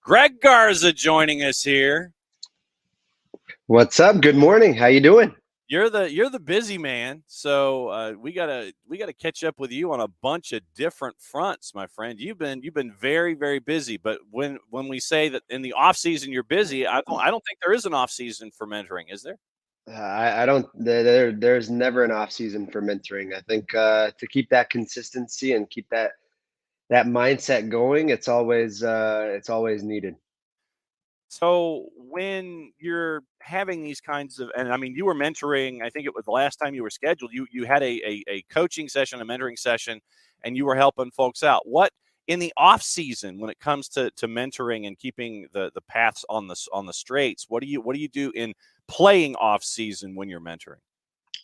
Greg Garza joining us here. What's up? Good morning. How you doing? You're the busy man, so we gotta catch up with you on a bunch of different fronts, my friend. You've been very very busy, but when we say that in the off season you're busy, I don't think there is an off season for mentoring, is there? I don't. There's never an off season for mentoring. I think to keep that consistency and keep that mindset going, it's always needed. So when you're having these kinds of, and I mean, you were mentoring. I think it was the last time you were scheduled. You had a coaching session, a mentoring session, and you were helping folks out. What in the off season when it comes to mentoring and keeping the paths on the straights? What do you do in playing off season when you're mentoring?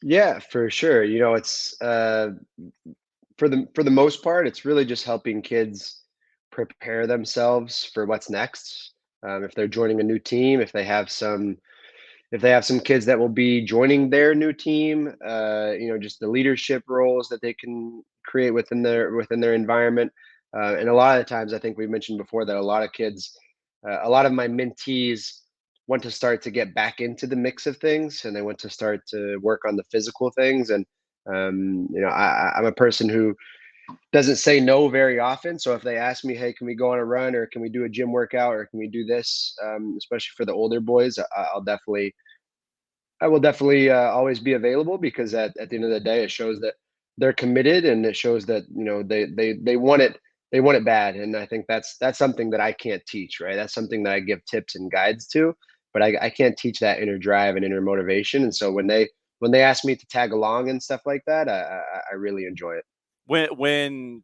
Yeah, for sure. It's for the most part, it's really just helping kids prepare themselves for what's next. If they're joining a new team, if they have some kids that will be joining their new team, just the leadership roles that they can create within their environment. And a lot of the times, I think we mentioned before that a lot of kids, a lot of my mentees want to start to get back into the mix of things, and they want to start to work on the physical things. And I'm a person who doesn't say no very often. So if they ask me, "Hey, can we go on a run, or can we do a gym workout, or can we do this?" Especially for the older boys, I will definitely always be available because at the end of the day, it shows that they're committed, and it shows that they want it, they want it bad. And I think that's something that I can't teach, right? That's something that I give tips and guides to, but I can't teach that inner drive and inner motivation. And so when they ask me to tag along and stuff like that, I really enjoy it. When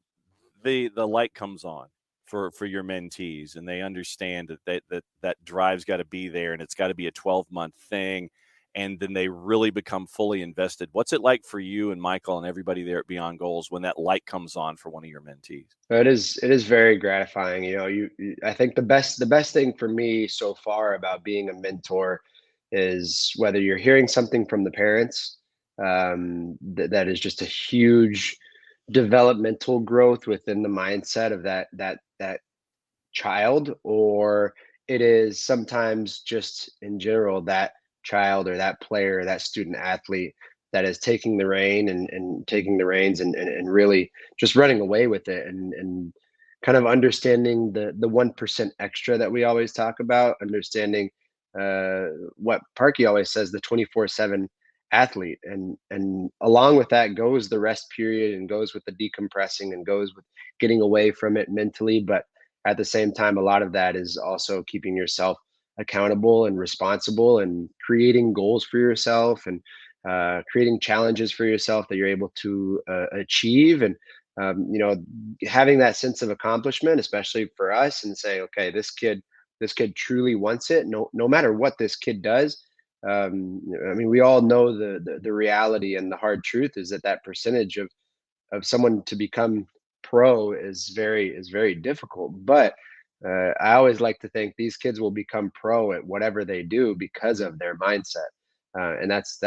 the light comes on for your mentees and they understand that drive's got to be there and it's got to be a 12-month thing, and then they really become fully invested. What's it like for you and Michael and everybody there at Beyond Goals when that light comes on for one of your mentees? It is very gratifying. I think the best thing for me so far about being a mentor is whether you're hearing something from the parents, that is just a huge developmental growth within the mindset of that child, or it is sometimes just in general that child or that player, that student athlete that is taking the rein and taking the reins and really just running away with it, and kind of understanding the 1% extra that we always talk about, understanding what Parky always says, the 24/7 athlete. And along with that goes the rest period, and goes with the decompressing, and goes with getting away from it mentally. But at the same time, a lot of that is also keeping yourself accountable and responsible, and creating goals for yourself, and creating challenges for yourself that you're able to achieve. And um, you know having that sense of accomplishment, especially for us, and say, okay, this kid truly wants it, no matter what this kid does. I mean, we all know the reality, and the hard truth is that percentage of someone to become pro is very difficult. But I always like to think these kids will become pro at whatever they do because of their mindset. And that's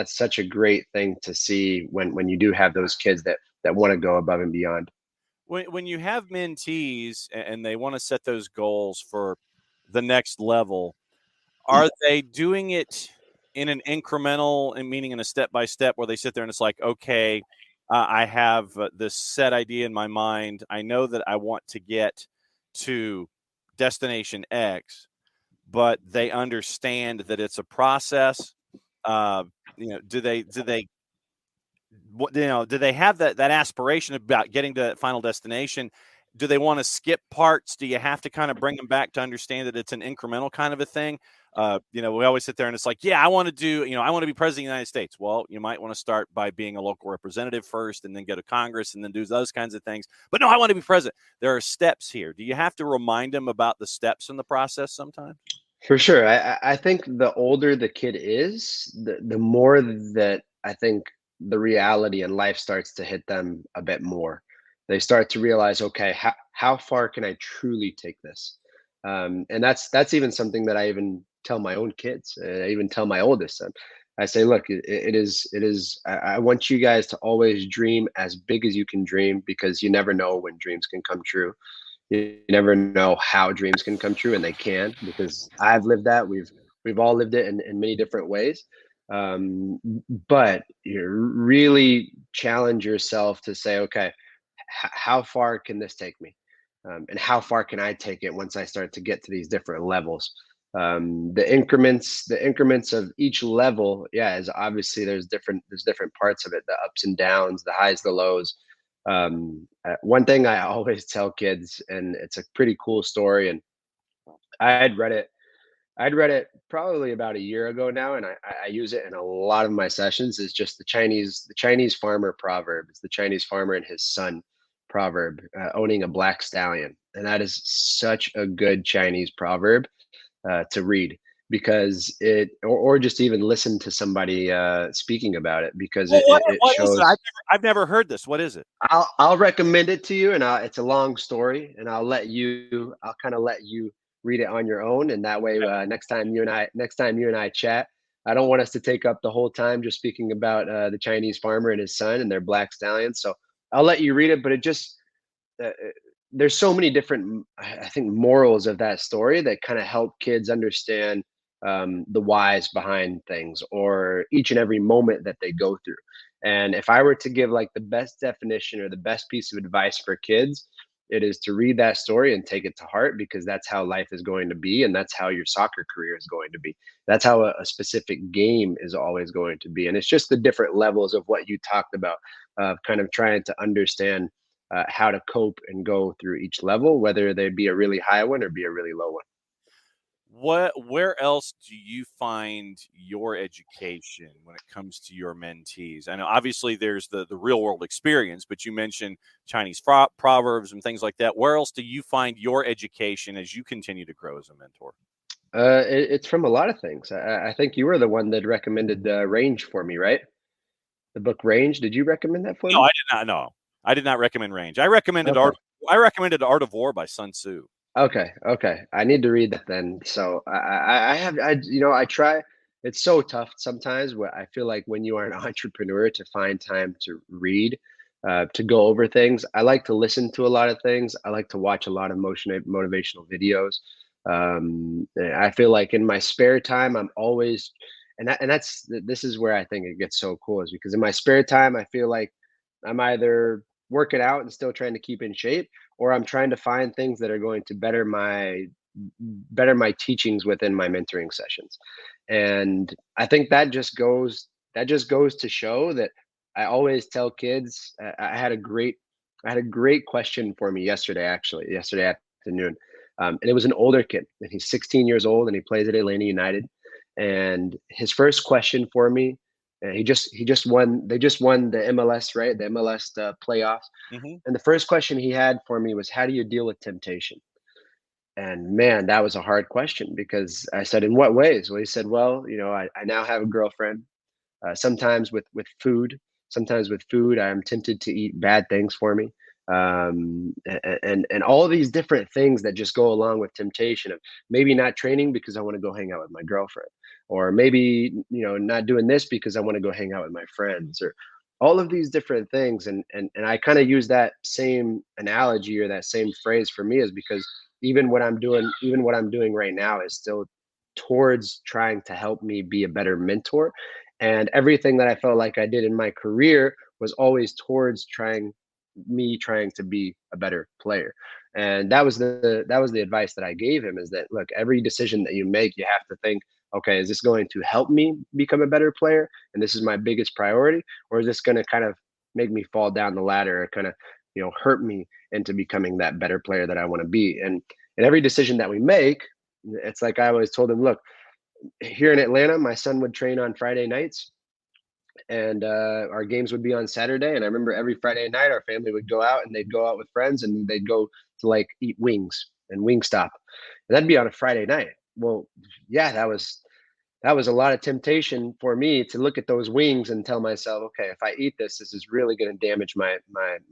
such a great thing to see when you do have those kids that want to go above and beyond. When you have mentees and they want to set those goals for the next level, are they doing it in an incremental, and meaning in a step by step, where they sit there and it's like, okay, I have this set idea in my mind. I know that I want to get to destination X, but they understand that it's a process. Uh, do they do they have that aspiration about getting to that final destination? Do they want to skip parts? Do you have to kind of bring them back to understand that it's an incremental kind of a thing? We always sit there and it's like, yeah, I want to I want to be president of the United States. Well, you might want to start by being a local representative first, and then go to Congress, and then do those kinds of things. But no, I want to be president. There are steps here. Do you have to remind them about the steps in the process sometimes? For sure. I think the older the kid is, the more that I think the reality in life starts to hit them a bit more. They start to realize, okay, how far can I truly take this? And that's even something that I even tell my own kids. I even tell my oldest son. I say, look, it is. I want you guys to always dream as big as you can dream, because you never know when dreams can come true. You never know how dreams can come true, and they can, because I've lived that. We've all lived it in many different ways. But you really challenge yourself to say, okay, how far can this take me, and how far can I take it once I start to get to these different levels. The increments of each level, yeah, is obviously there's different parts of it, the ups and downs, the highs, the lows. One thing I always tell kids, and it's a pretty cool story, and I had read it I'd read it probably about a year ago now, and I use it in a lot of my sessions. Is just the Chinese farmer proverb. It's the Chinese farmer and his son proverb, owning a black stallion, and that is such a good Chinese proverb to read, because or just even listen to somebody speaking about it, because Well, it what is it? shows. I've never heard this. What is it? I'll recommend it to you, and it's a long story, and I'll kind of let you read it on your own, and that way, next time you and I chat, I don't want us to take up the whole time just speaking about the Chinese farmer and his son and their black stallions. So I'll let you read it, but it just there's so many different, I think, morals of that story that kind of help kids understand the whys behind things, or each and every moment that they go through. And if I were to give like the best definition or the best piece of advice for kids, it is to read that story and take it to heart, because that's how life is going to be, and that's how your soccer career is going to be. That's how a specific game is always going to be. And it's just the different levels of what you talked about, of kind of trying to understand how to cope and go through each level, whether they be a really high one or be a really low one. Where else do you find your education when it comes to your mentees? I know obviously there's the real world experience, but you mentioned Chinese proverbs and things like that. Where else do you find your education as you continue to grow as a mentor? It's from a lot of things. I think you were the one that recommended Range for me, right? The book Range. Did you recommend that for No, I me? did not. No, I did not recommend Range. I recommended Okay. Art. I recommended Art of War by Sun Tzu. Okay, okay. I need to read that then. So I try. It's so tough sometimes. What I feel like, when you are an entrepreneur, to find time to read, to go over things. I like to listen to a lot of things. I like to watch a lot of motivational videos. I feel like in my spare time, I'm always, this is where I think it gets so cool, is because in my spare time, I feel like I'm either working out and still trying to keep in shape, or I'm trying to find things that are going to better my teachings within my mentoring sessions. And I think that just goes to show that I always tell kids. I had a great question for me yesterday afternoon, and it was an older kid, and he's 16 years old, and he plays at Atlanta United. And his first question for me, he just won. They just won the MLS, right? The MLS playoffs. Hmm. And the first question he had for me was, how do you deal with temptation? And man, that was a hard question, because I said, in what ways? Well, he said, well, I now have a girlfriend. Sometimes with food, I am tempted to eat bad things for me. And all these different things that just go along with temptation, of maybe not training because I want to go hang out with my girlfriend, or maybe not doing this because I want to go hang out with my friends, or all of these different things. And I kind of use that same analogy, or that same phrase for me, is because even what I'm doing right now is still towards trying to help me be a better mentor. And everything that I felt like I did in my career was always towards trying to be a better player. And that was the advice that I gave him, is that, look, every decision that you make, you have to think, okay, is this going to help me become a better player, and this is my biggest priority, or is this going to kind of make me fall down the ladder, or kind of hurt me into becoming that better player that I want to be. And every decision that we make, it's like I always told him, look, here in Atlanta, my son would train on Friday nights, and our games would be on Saturday. And I remember every Friday night, our family would go out, and they'd go out with friends, and they'd go to like eat wings and Wingstop, and that'd be on a Friday night. Well, yeah, that was a lot of temptation for me to look at those wings and tell myself, okay, if I eat this, this is really going to damage my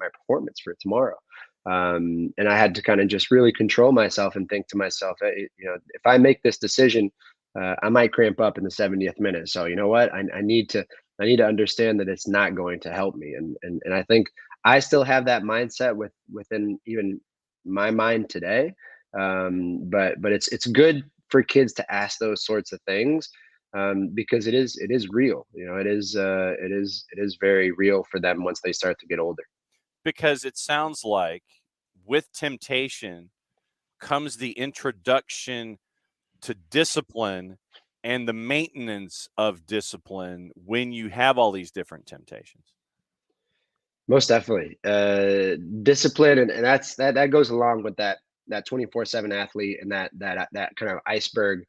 performance for tomorrow. And I had to kind of just really control myself and think to myself, hey, if I make this decision, I might cramp up in the 70th minute. So you know what? I need to understand that it's not going to help me. And I think I still have that mindset within even my mind today. But it's good for kids to ask those sorts of things, because it is real. It is very real for them once they start to get older. Because it sounds like with temptation comes the introduction to discipline and the maintenance of discipline when you have all these different temptations. Most definitely. Discipline, and that goes along with that 24/7 athlete, and that kind of iceberg,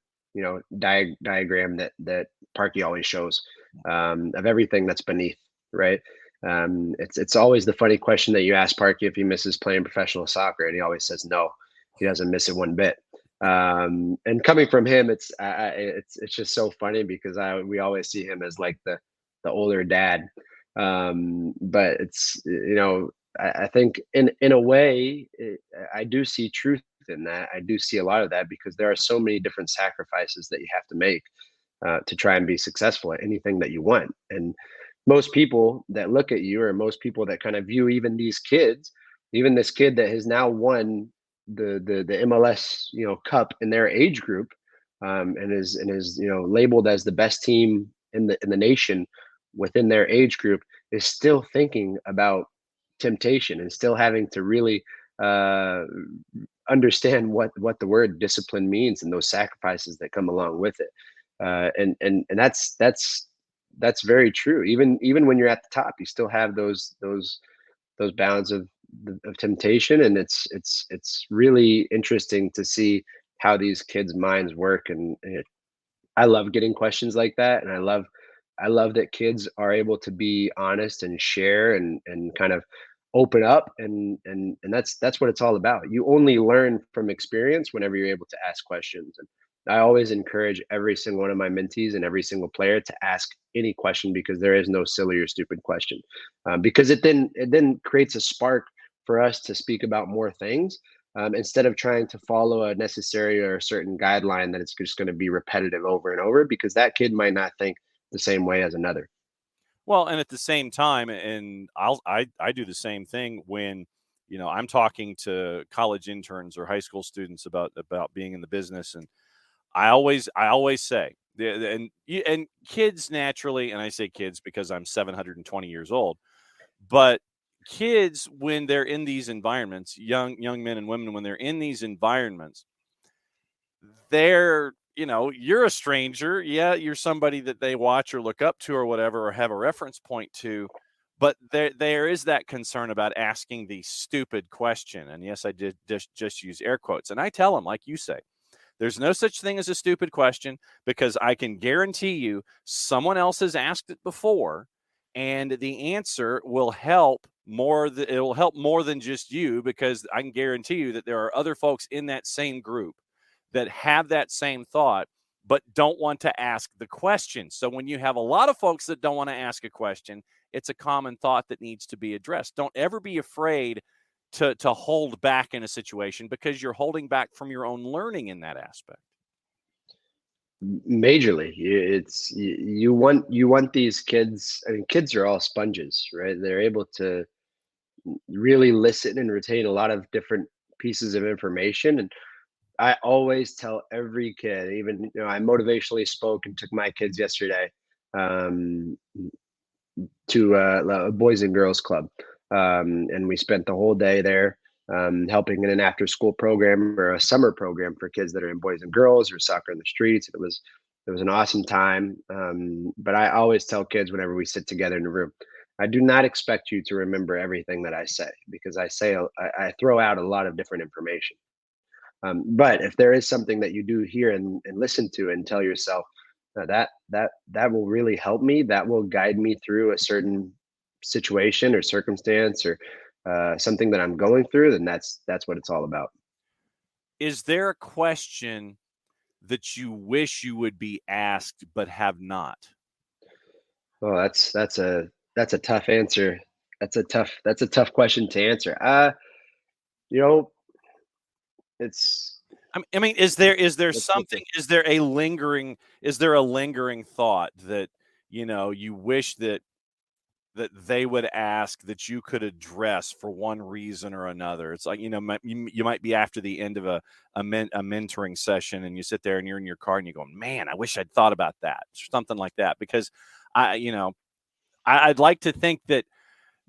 diagram that Parky always shows, of everything that's beneath, right? It's always the funny question that you ask Parky if he misses playing professional soccer, and he always says no. He doesn't miss it one bit. And coming from him, it's just so funny because we always see him as like the older dad. But I think in a way, I do see truth in that. I do see a lot of that because there are so many different sacrifices that you have to make, to try and be successful at anything that you want. And most people that look at you, or most people that kind of view even these kids, even this kid that has now won the MLS, cup in their age group, and is labeled as the best team in the nation within their age group, is still thinking about temptation and still having to really, uh, understand what the word discipline means and those sacrifices that come along with it. And that's very true. Even when you're at the top, you still have those bounds of temptation, and it's really interesting to see how these kids' minds work. And I love getting questions like that, and I love that kids are able to be honest and share and kind of open up, and that's what it's all about. You only learn from experience whenever you're able to ask questions. And I always encourage every single one of my mentees and every single player to ask any question, because there is no silly or stupid question, because it then creates a spark for us to speak about more things, instead of trying to follow a necessary or a certain guideline that it's just going to be repetitive over and over, because that kid might not think the same way as another. Well, and at the same time, and I do the same thing when I'm talking to college interns or high school students about being in the business, and I always say and kids naturally, and I say kids because I'm 720 years old, but kids when they're in these environments, young men and women when they're in these environments, you're a stranger. Yeah, you're somebody that they watch or look up to or whatever, or have a reference point to. But there is that concern about asking the stupid question. And yes, I did just use air quotes. And I tell them, like you say, there's no such thing as a stupid question, because I can guarantee you someone else has asked it before, and the answer will help more. It will help more than just you, because I can guarantee you that there are other folks in that same group that have that same thought but don't want to ask the question. So when you have a lot of folks that don't want to ask a question, it's a common thought that needs to be addressed. Don't ever be afraid to hold back in a situation, because you're holding back from your own learning in that aspect. Majorly, you want these kids. I mean, kids are all sponges, right? They're able to really listen and retain a lot of different pieces of information. And I always tell every kid, even I motivationally spoke and took my kids yesterday, um, to a boys and girls club, and we spent the whole day there, helping in an after-school program or a summer program for kids that are in boys and girls or soccer in the streets. It was an awesome time. But I always tell kids whenever we sit together in a room, I do not expect you to remember everything that I say, because I throw out a lot of different information. But if there is something that you do hear and listen to and tell yourself, that will really help me, that will guide me through a certain situation or circumstance, or something that I'm going through, then that's what it's all about. Is there a question that you wish you would be asked but have not? Oh, that's a tough answer. That's a tough question to answer. You know, it's I mean, is there it's something? Is there a lingering thought that you wish that that they would ask that you could address for one reason or another? It's like, you might be after the end of a mentoring session, and you sit there and you're in your car and you go, man, I wish I'd thought about that, something like that. Because I'd like to think that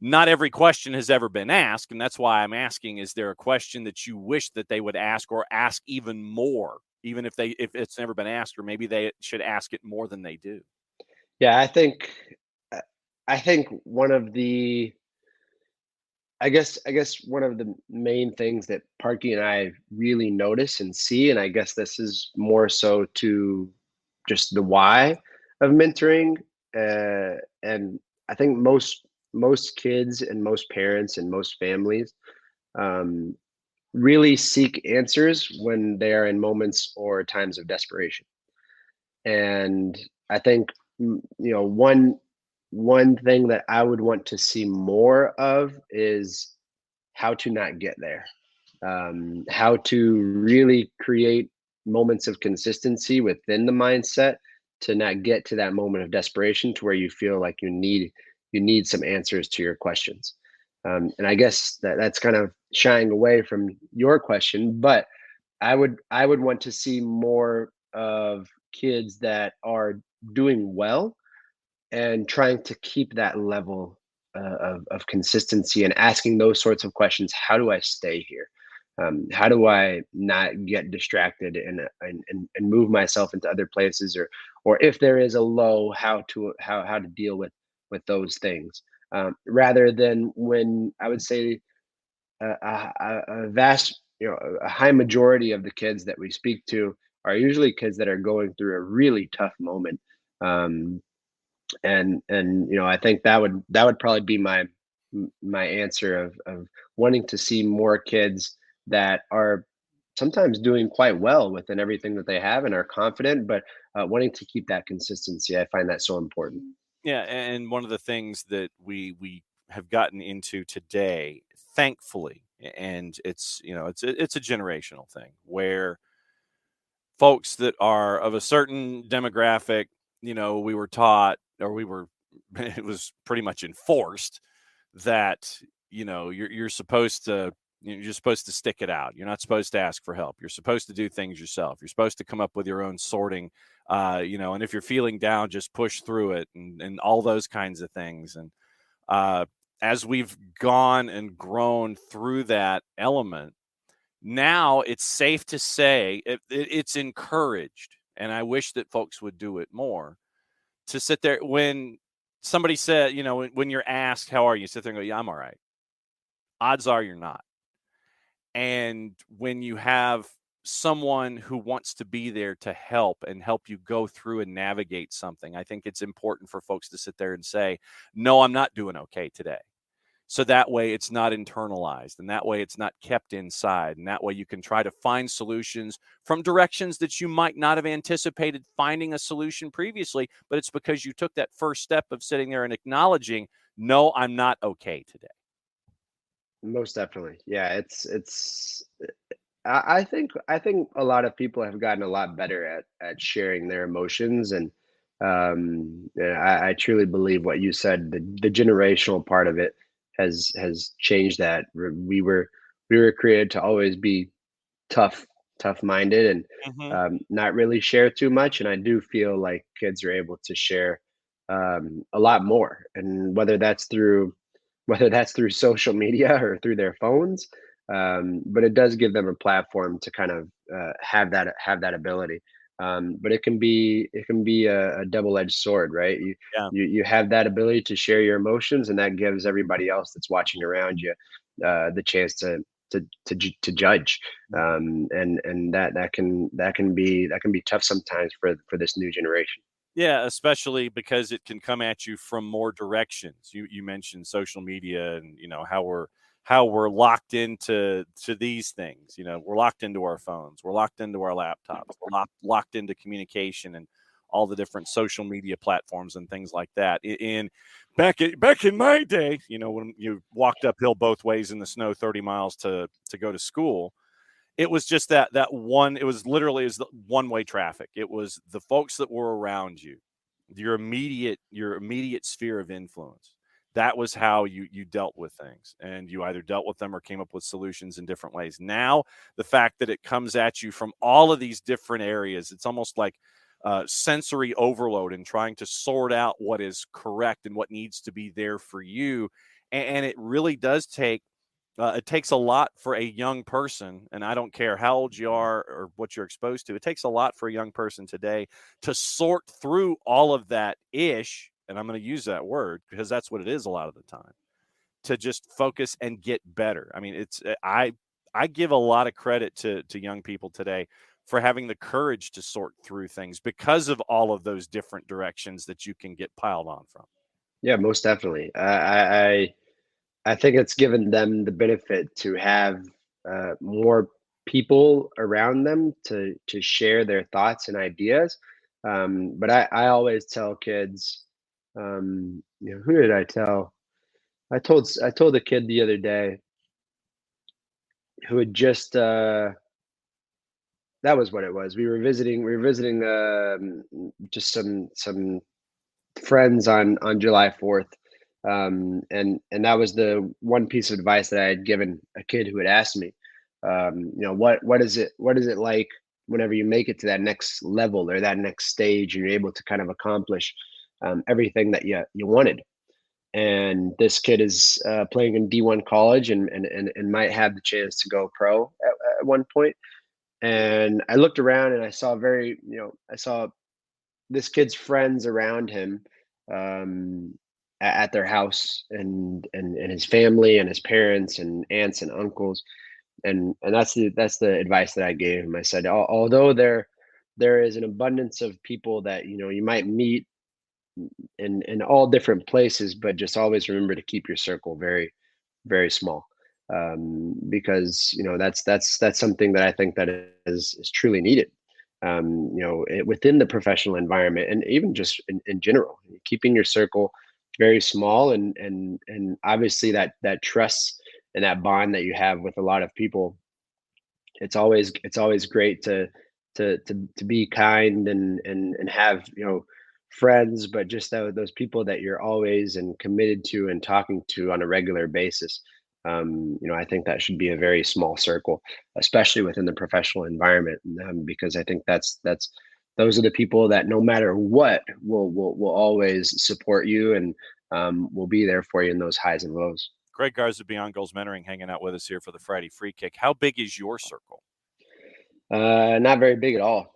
not every question has ever been asked, and that's why I'm asking, is there a question that you wish that they would ask, or ask even more, even if it's never been asked, or maybe they should ask it more than they do? Yeah, uh, I think one of the I guess one of the main things that Parky and I really notice and see, and I guess this is more so to just the why of mentoring, and I think most kids and most parents and most families um, really seek answers when they are in moments or times of desperation. And I think one thing that I would want to see more of is how to not get there, how to really create moments of consistency within the mindset to not get to that moment of desperation to where you feel like you need some answers to your questions. And I guess that's kind of shying away from your question, but I would want to see more of kids that are doing well and trying to keep that level of consistency and asking those sorts of questions. How do I stay here? How do I not get distracted and move myself into other places, or if there is a low, how to deal with those things, rather than when I would say a vast, a high majority of the kids that we speak to are usually kids that are going through a really tough moment. Um, and I think that would probably be my answer of wanting to see more kids that are sometimes doing quite well within everything that they have and are confident, but wanting to keep that consistency. I find that so important. Yeah, and one of the things that we have gotten into today, thankfully, and it's a generational thing where folks that are of a certain demographic, we were taught, or we were it was pretty much enforced that you're supposed to, you're supposed to stick it out. You're not supposed to ask for help. You're supposed to do things yourself. You're supposed to come up with your own sorting, and if you're feeling down, just push through it, and all those kinds of things. And uh, as we've gone and grown through that element, now it's safe to say it's encouraged, and I wish that folks would do it more, to sit there when somebody said, when you're asked, how are you? Sit there and go, yeah, I'm all right. Odds are you're not. And when you have someone who wants to be there to help and help you go through and navigate something, I think it's important for folks to sit there and say, no, I'm not doing okay today. So that way it's not internalized, and that way it's not kept inside. And that way you can try to find solutions from directions that you might not have anticipated finding a solution previously, but it's because you took that first step of sitting there and acknowledging, no, I'm not okay today. Most definitely, yeah. It's I think a lot of people have gotten a lot better at sharing their emotions, and I truly believe what you said. The generational part of it has changed that. We were created to always be tough tough minded and Hmm. not really share too much. And I do feel like kids are able to share a lot more, and whether that's through social media or through their phones. But it does give them a platform to kind of have that ability. But it can be a double edged sword, right? Yeah. You have that ability to share your emotions, and that gives everybody else that's watching around you the chance to judge. And that can be tough sometimes for this new generation. Yeah, especially because it can come at you from more directions. You mentioned social media, and how we're locked into these things. We're locked into our phones, we're locked into our laptops, we're locked into communication and all the different social media platforms and things like that. In back in my day, when you walked uphill both ways in the snow 30 miles to go to school, it was just that one. It was literally is the one way traffic. It was the folks that were around you, your immediate sphere of influence. that was how you dealt with things, and you either dealt with them or came up with solutions in different ways. Now, the fact that it comes at you from all of these different areas, it's almost like sensory overload and trying to sort out what is correct and what needs to be there for you. And it really does take it takes a lot for a young person, and I don't care how old you are or what you're exposed to. It takes a lot for a young person today to sort through all of that ish, and I'm going to use that word because that's what it is a lot of the time, to just focus and get better. I mean, I give a lot of credit to young people today for having the courage to sort through things because of all of those different directions that you can get piled on from. Yeah, most definitely. I think it's given them the benefit to have more people around them to share their thoughts and ideas. But I always tell kids, who did I tell? I told a kid the other day who had just that was what it was. We were visiting just some friends on July 4th. And that was the one piece of advice that I had given a kid who had asked me, what is it like whenever you make it to that next level or that next stage and you're able to kind of accomplish everything that you wanted. And this kid is playing in D1 college and might have the chance to go pro at one point. And I looked around and I saw this kid's friends around him um, at their house and his family and his parents and aunts and uncles, and that's the advice that I gave him. I said, although there is an abundance of people that you might meet in all different places, but just always remember to keep your circle very very small, because that's something that I think that is truly needed, within the professional environment and even just in general, keeping your circle very small, and obviously that trust and that bond that you have with a lot of people. It's always great to be kind and have friends, but just those people that you're always and committed to and talking to on a regular basis. I think that should be a very small circle, especially within the professional environment, because I think that's those are the people that no matter what will always support you and will be there for you in those highs and lows. Greg Garza, Beyond Goals Mentoring, hanging out with us here for the Friday Free Kick. How big is your circle? Not very big at all.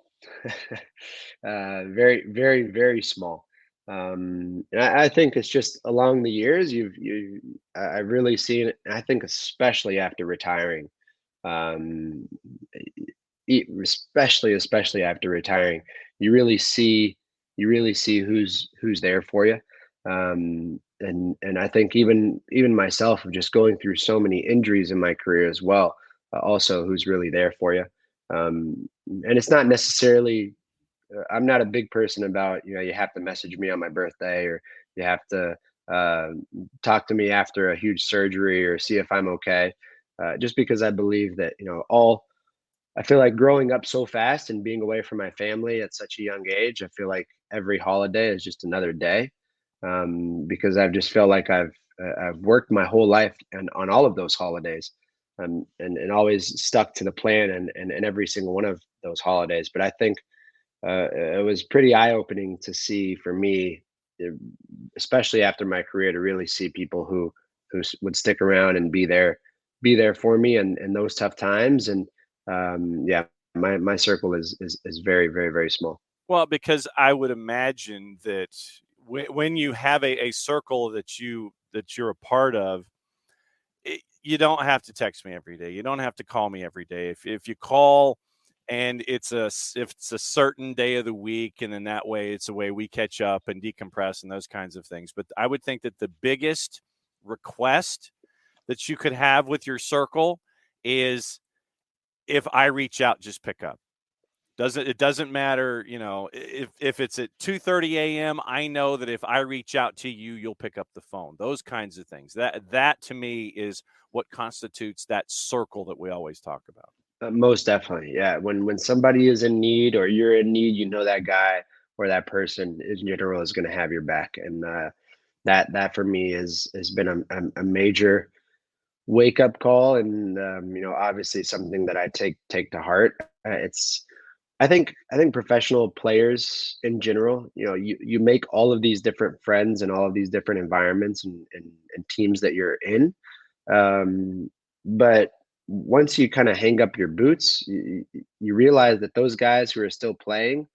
Very, very, very small. And I think it's just along the years I've really seen it. And I think especially after retiring, um, especially after retiring, you really see who's there for you. And I think even myself of just going through so many injuries in my career as well, also who's really there for you. And it's not necessarily I'm not a big person about you have to message me on my birthday or you have to uh, talk to me after a huge surgery or see if I'm okay. Just because I believe that all I feel like growing up so fast and being away from my family at such a young age, I feel like every holiday is just another day, because I've just felt like I've worked my whole life and on all of those holidays, and always stuck to the plan and every single one of those holidays. But I think it was pretty eye opening to see for me, eh, especially after my career, to really see people who would stick around and be there for me in those tough times. And yeah, my circle is very very very small. Well, because I would imagine that when you have a circle that you're a part of, you don't have to text me every day. You don't have to call me every day. If you call and if it's a certain day of the week, and then that way it's a way we catch up and decompress and those kinds of things. But I would think that the biggest request that you could have with your circle is, if I reach out, just pick up. It doesn't matter, if it's at 2:30 a.m., I know that if I reach out to you, you'll pick up the phone. Those kinds of things. That to me is what constitutes that circle that we always talk about. Most definitely, yeah. When somebody is in need or you're in need, that guy or that person in general is going to have your back. And That for me has been a major wake up call, and obviously something that I take to heart. It's I think professional players in general, you make all of these different friends and all of these different environments and teams that you're in. Um, but once you kind of hang up your boots, you realize that those guys who are still playing,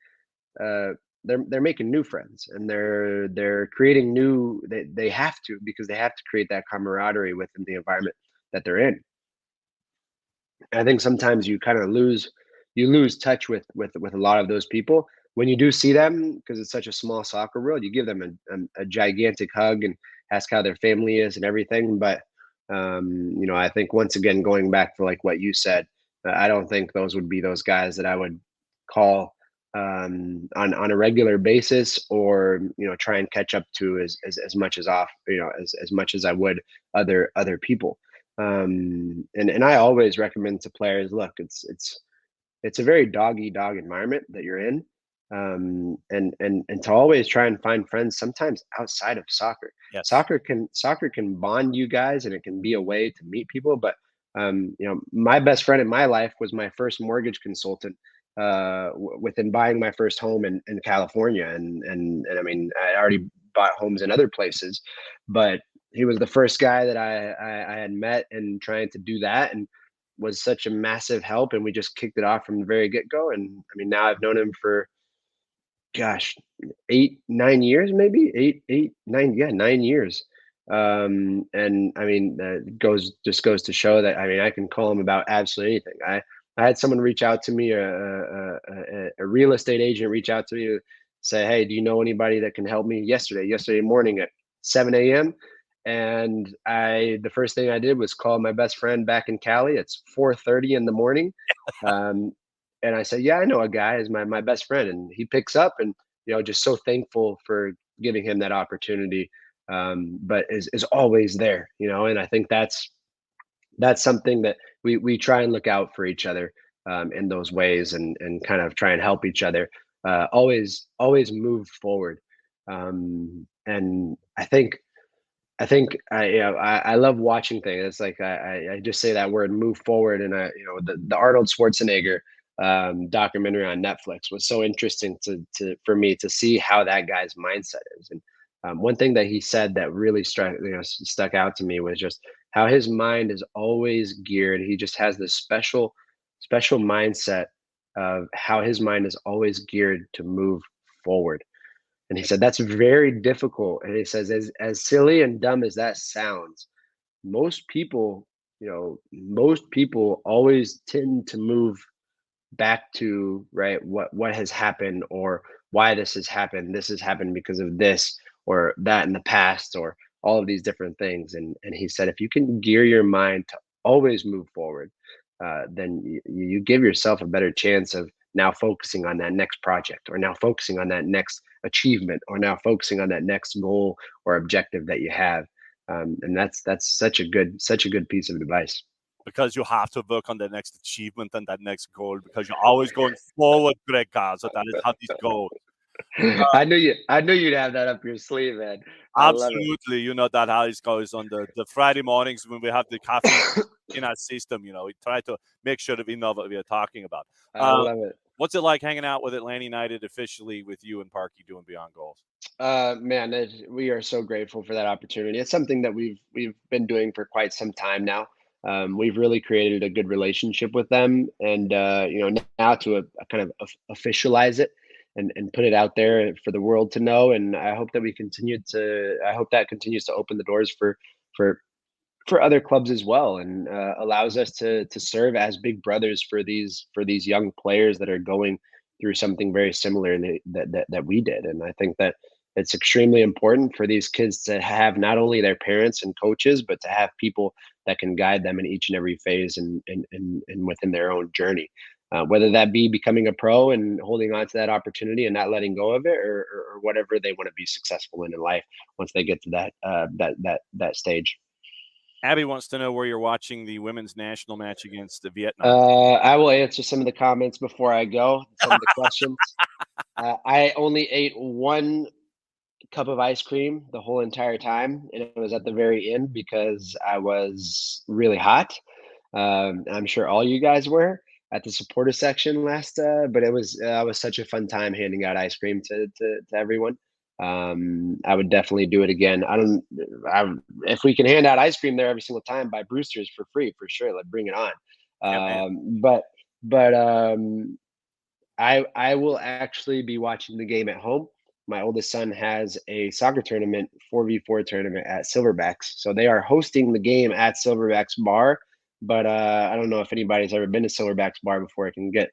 uh, they're making new friends, and they're creating new. They have to, because they have to create that camaraderie within the environment that they're in. I think sometimes you lose touch with a lot of those people. When you do see them, because it's such a small soccer world, you give them a gigantic hug and ask how their family is and everything. But I think once again, going back to like what you said, I don't think those would be those guys that I would call on a regular basis, or try and catch up to as much as much as I would other people. And I always recommend to players, look, it's a very dog eat dog environment that you're in. And to always try and find friends sometimes outside of soccer. Yes. Soccer can bond you guys, and it can be a way to meet people. But my best friend in my life was my first mortgage consultant, within buying my first home in California. And I mean, I already bought homes in other places, but he was the first guy that I had met and trying to do that, and was such a massive help. And we just kicked it off from the very get go. And I mean, now I've known him for, gosh, 8 9 years, maybe 8 8 9, yeah, 9 years. And I mean, goes to show that, I mean, I can call him about absolutely anything. I had someone reach out to me, a real estate agent reach out to me, say, hey, do you know anybody that can help me? Yesterday morning at 7 a.m. And the first thing I did was call my best friend back in Cali. It's 4:30 in the morning. um, and I said, yeah, I know a guy, is my best friend. And he picks up, and just so thankful for giving him that opportunity. But is always there. And I think that's something that we try and look out for each other, in those ways, and kind of try and help each other, always move forward. And I love watching things. It's like I just say that word, move forward, and the Arnold Schwarzenegger documentary on Netflix was so interesting to for me to see how that guy's mindset is. And one thing that he said that really stuck out to me was just how his mind is always geared. He just has this special mindset of how his mind is always geared to move forward. And he said that's very difficult. And he says, as silly and dumb as that sounds, most people, most people always tend to move back to, right, what has happened, or why this has happened. This has happened because of this or that in the past, or all of these different things. And he said, if you can gear your mind to always move forward, then you give yourself a better chance of now focusing on that next project, or now focusing on that next achievement, or now focusing on that next goal or objective that you have. And that's such a good piece of advice. Because you have to work on the next achievement and that next goal, because you're always going forward, Greg Garza. That is how this goes. I knew you'd have that up your sleeve, man. I love it. Absolutely. You know that how it goes on the Friday mornings when we have the caffeine in our system. We try to make sure that we know what we are talking about. I Uh, love it. what's it like hanging out with Atlanta United officially with you and Parky doing Beyond Goals? Man, we are so grateful for that opportunity. It's something that we've been doing for quite some time now. We've really created a good relationship with them, and now to a kind of officialize it and put it out there for the world to know. And I hope that we continue to. I hope that continues to open the doors for for other clubs as well, and allows us to serve as big brothers for these young players that are going through something very similar, that we did. And I think that it's extremely important for these kids to have not only their parents and coaches, but to have people that can guide them in each and every phase, and within their own journey, whether that be becoming a pro and holding on to that opportunity and not letting go of it, or whatever they want to be successful in life once they get to that stage. Abby wants to know where you're watching the women's national match against the Vietnam. I will answer some of the comments before I go. Some of the questions. I only ate one cup of ice cream the whole entire time, and it was at the very end because I was really hot. I'm sure all you guys were at the supporter section last, but it was such a fun time handing out ice cream to everyone. I would definitely do it again. I, if we can hand out ice cream there every single time by Brewster's for free, for sure. Let's bring it on. Yeah, man. But I will actually be watching the game at home. My oldest son has a soccer tournament, 4v4 tournament at Silverbacks. So they are hosting the game at Silverbacks Bar. But I don't know if anybody's ever been to Silverbacks Bar before. It can get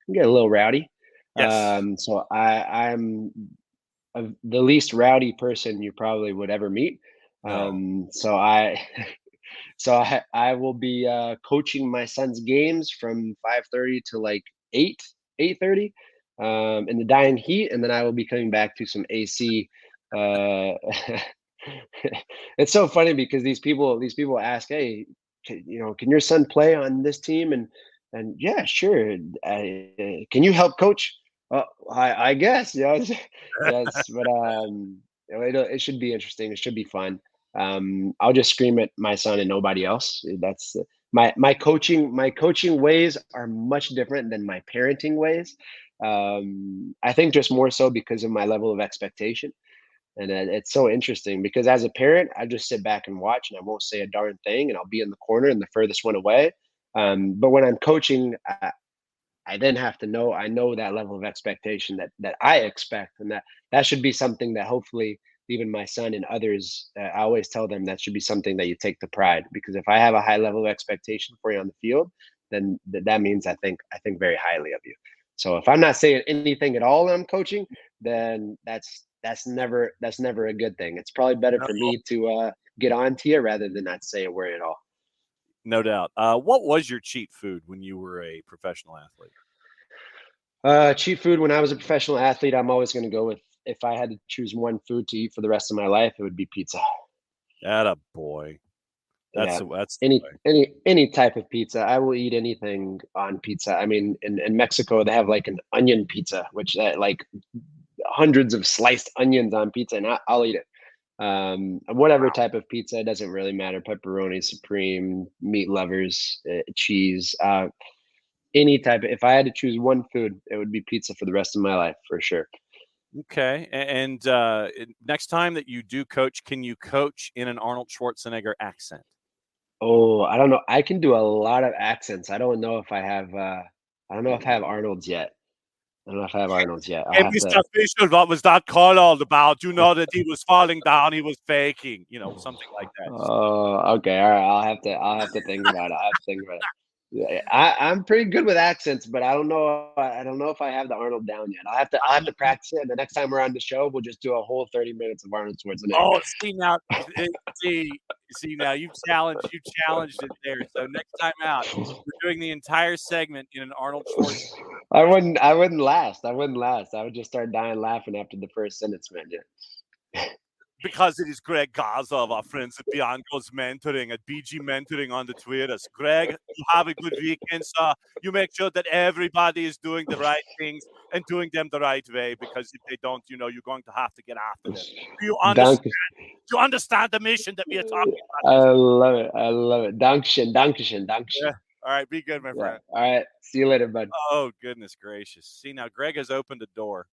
a little rowdy. Yes. So I'm the least rowdy person you probably would ever meet. No. So I I will be coaching my son's games from 5:30 to like 8 8:30 in the dying heat, and then I will be coming back to some AC. Uh, it's so funny because these people ask, "Hey, can your son play on this team?" And yeah, sure. Can you help coach? I guess, yes, but it should be interesting. It should be fun. I'll just scream at my son and nobody else. That's my coaching ways are much different than my parenting ways. I think just more so because of my level of expectation. And it's so interesting because as a parent, I just sit back and watch and I won't say a darn thing and I'll be in the corner and the furthest one away. But when I'm coaching, I then have to know I know that level of expectation that I expect, and that should be something that hopefully even my son and others, I always tell them that should be something that you take the pride because if I have a high level of expectation for you on the field, then that means I think very highly of you. So if I'm not saying anything at all when I'm coaching, then that's never a good thing. It's probably better No, for me to get on to you rather than not say a word at all. no doubt. What was your cheat food when you were a professional athlete? Cheap food. When I was a professional athlete, I'm always going to go with if I had to choose one food to eat for the rest of my life, it would be pizza. Atta boy. Yeah, That's the any way. any type of pizza. I will eat anything on pizza. I mean, in Mexico, they have like an onion pizza, which like hundreds of sliced onions on pizza, and I'll eat it. Whatever type of pizza, it doesn't really matter. Pepperoni, supreme, meat lovers, cheese. Any type. If I had to choose one food, it would be pizza for the rest of my life for sure. Okay. And next time that you do coach, can you coach in an Arnold Schwarzenegger accent? Oh, I don't know. I can do a lot of accents. I don't know if I have Arnold's yet. I don't know if I have Arnold's yet. I'll Hey, have to. Mr. Fisher, what was that call all about? You know that he was falling down, he was faking, something like that. Oh, okay. All right. I'll have to think about it. I have to think about it. Yeah, I'm pretty good with accents, but I don't know. I don't know if I have the Arnold down yet. I'll have to practice it. And the next time we're on the show, we'll just do a whole 30 minutes of Arnold Schwarzenegger. Oh, see now, see, see now, you challenged it there. So next time out, we're doing the entire segment in an Arnold Schwarzenegger I wouldn't last. I wouldn't last. I would just start dying laughing after the first sentence, man. Yeah. because it is Greg Garza of our friends at Bianco's Mentoring at BG Mentoring on the Twitters. Greg, you have a good weekend, sir. You make sure that everybody is doing the right things and doing them the right way because if they don't, you're going to have to get after them. Do you understand? Danke. Do you understand the mission that we are talking about I this? love it. I love it. Dankeschön, Dankeschön, Yeah. Dankeschön. All right. Be good, my Yeah. friend. All right. See you later, bud. Oh, goodness gracious. See, now Greg has opened a door.